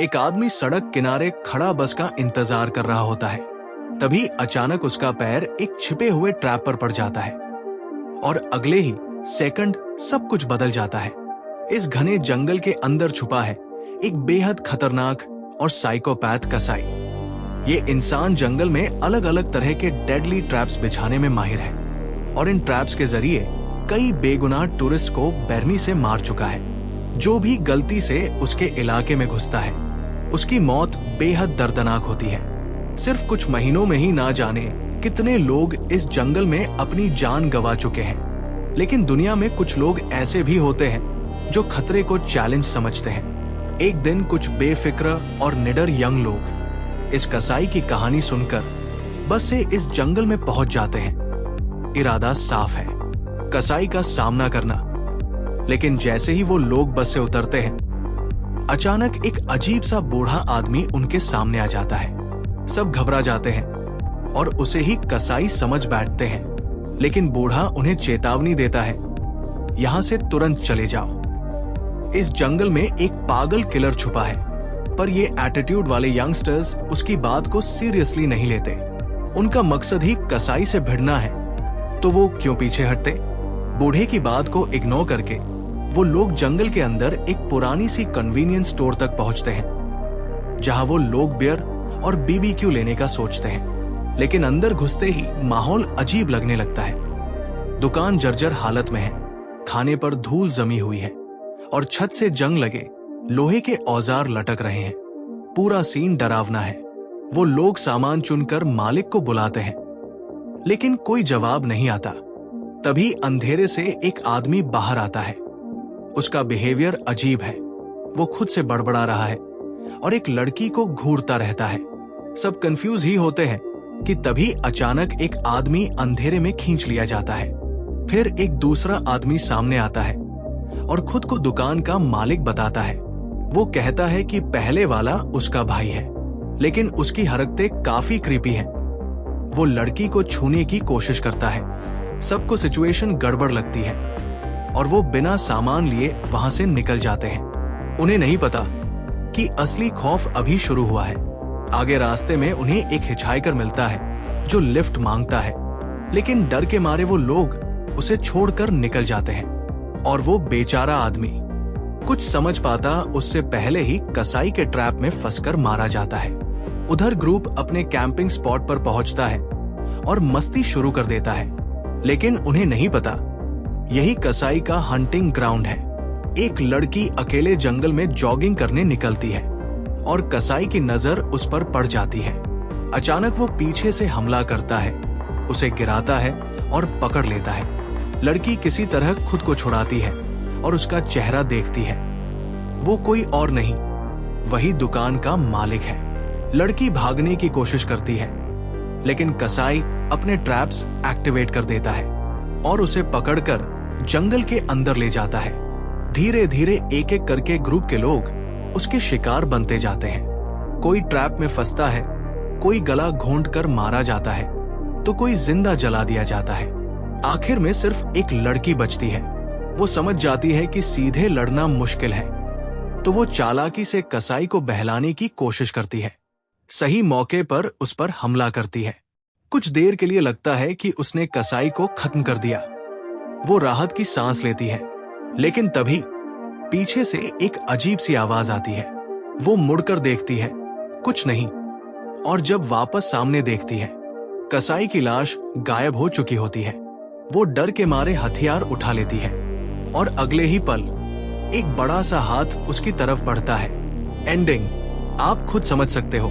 एक आदमी सड़क किनारे खड़ा बस का इंतजार कर रहा होता है। तभी अचानक उसका पैर एक छिपे हुए ट्रैप पर पड़ जाता है और अगले ही सेकंड सब कुछ बदल जाता है। इस घने जंगल के अंदर छुपा है एक बेहद खतरनाक और साइकोपैथ कसाई। ये इंसान जंगल में अलग अलग तरह के डेडली ट्रैप्स बिछाने में माहिर है और इन ट्रैप्स के जरिए कई बेगुनाह टूरिस्ट को बेरहमी से मार चुका है। जो भी गलती से उसके इलाके में घुसता है उसकी मौत बेहद दर्दनाक होती है। सिर्फ कुछ महीनों में ही ना जाने कितने लोग इस जंगल में अपनी जान गंवा चुके हैं। लेकिन दुनिया में कुछ लोग ऐसे भी होते हैं जो खतरे को चैलेंज समझते हैं। एक दिन कुछ बेफिक्र और निडर यंग लोग इस कसाई की कहानी सुनकर बस से इस जंगल में पहुंच जाते हैं। इरादा साफ है, कसाई का सामना करना। लेकिन जैसे ही वो लोग बस से उतरते हैं अचानक एक अजीब सा बूढ़ा आदमी उनके सामने आ जाता है। सब घबरा जाते हैं और उसे ही कसाई समझ बैठते हैं। लेकिन बूढ़ा उन्हें चेतावनी देता है, यहां से तुरंत चले जाओ। इस जंगल में एक पागल किलर छुपा है। पर ये एटीट्यूड वाले यंगस्टर्स उसकी बात को सीरियसली नहीं लेते। उनका मकसद ही कसाई से भिड़ना है, तो वो क्यों पीछे हटते। बूढ़े की बात को इग्नोर करके वो लोग जंगल के अंदर एक पुरानी सी कन्वीनियंस स्टोर तक पहुंचते हैं, जहां वो लोग बियर और बीबीक्यू लेने का सोचते हैं। लेकिन अंदर घुसते ही माहौल अजीब लगने लगता है। दुकान जर्जर हालत में है, खाने पर धूल जमी हुई है और छत से जंग लगे लोहे के औजार लटक रहे हैं। पूरा सीन डरावना है। वो लोग सामान चुनकर मालिक को बुलाते हैं, लेकिन कोई जवाब नहीं आता। तभी अंधेरे से एक आदमी बाहर आता है। उसका बिहेवियर अजीब है। वो खुद से बड़बड़ा रहा है और एक लड़की को घूरता रहता है। सब कंफ्यूज ही होते हैं कि तभी अचानक एक आदमी अंधेरे में खींच लिया जाता है। फिर एक दूसरा आदमी सामने आता है और खुद को दुकान का मालिक बताता है। वो कहता है कि पहले वाला उसका भाई है, लेकिन उसकी हरकतें काफी क्रीपी हैं। वो लड़की को छूने की कोशिश करता है। सबको सिचुएशन गड़बड़ लगती है और वो बिना सामान लिए वहां से निकल जाते हैं। उन्हें नहीं पता कि असली खौफ अभी शुरू हुआ है। आगे रास्ते में उन्हें एक हिचहाइकर मिलता है जो लिफ्ट मांगता है, लेकिन डर के मारे वो लोग उसे छोड़कर निकल जाते हैं और वो बेचारा आदमी कुछ समझ पाता उससे पहले ही कसाई के ट्रैप में फंसकर मारा जाता है। उधर ग्रुप अपने कैंपिंग स्पॉट पर पहुंचता है और मस्ती शुरू कर देता है, लेकिन उन्हें नहीं पता यही कसाई का हंटिंग ग्राउंड है। एक लड़की अकेले जंगल में जॉगिंग करने निकलती है और कसाई की नजर उस पर पड़ जाती है। अचानक वो पीछे से हमला करता है, उसे गिराता है और पकड़ लेता है। लड़की किसी तरह खुद को छुड़ाती है और उसका चेहरा देखती है। वो कोई और नहीं, वही दुकान का मालिक है। लड़की भागने की कोशिश करती है, लेकिन कसाई अपने ट्रैप्स एक्टिवेट कर देता है और उसे पकड़कर जंगल के अंदर ले जाता है। धीरे धीरे एक एक करके ग्रुप के लोग उसके शिकार बनते जाते हैं। कोई ट्रैप में फंसता है, कोई गला घोंटकर मारा जाता है, तो कोई जिंदा जला दिया जाता है। आखिर में सिर्फ एक लड़की बचती है। वो समझ जाती है कि सीधे लड़ना मुश्किल है, तो वो चालाकी से कसाई को बहलाने की कोशिश करती है। सही मौके पर उस पर हमला करती है। कुछ देर के लिए लगता है कि उसने कसाई को खत्म कर दिया। वो राहत की सांस लेती है, लेकिन तभी पीछे से एक अजीब सी आवाज आती है। वो मुड़कर देखती है, कुछ नहीं, और जब वापस सामने देखती है, कसाई की लाश गायब हो चुकी होती है। वो डर के मारे हथियार उठा लेती है और अगले ही पल एक बड़ा सा हाथ उसकी तरफ बढ़ता है। एंडिंग आप खुद समझ सकते हो।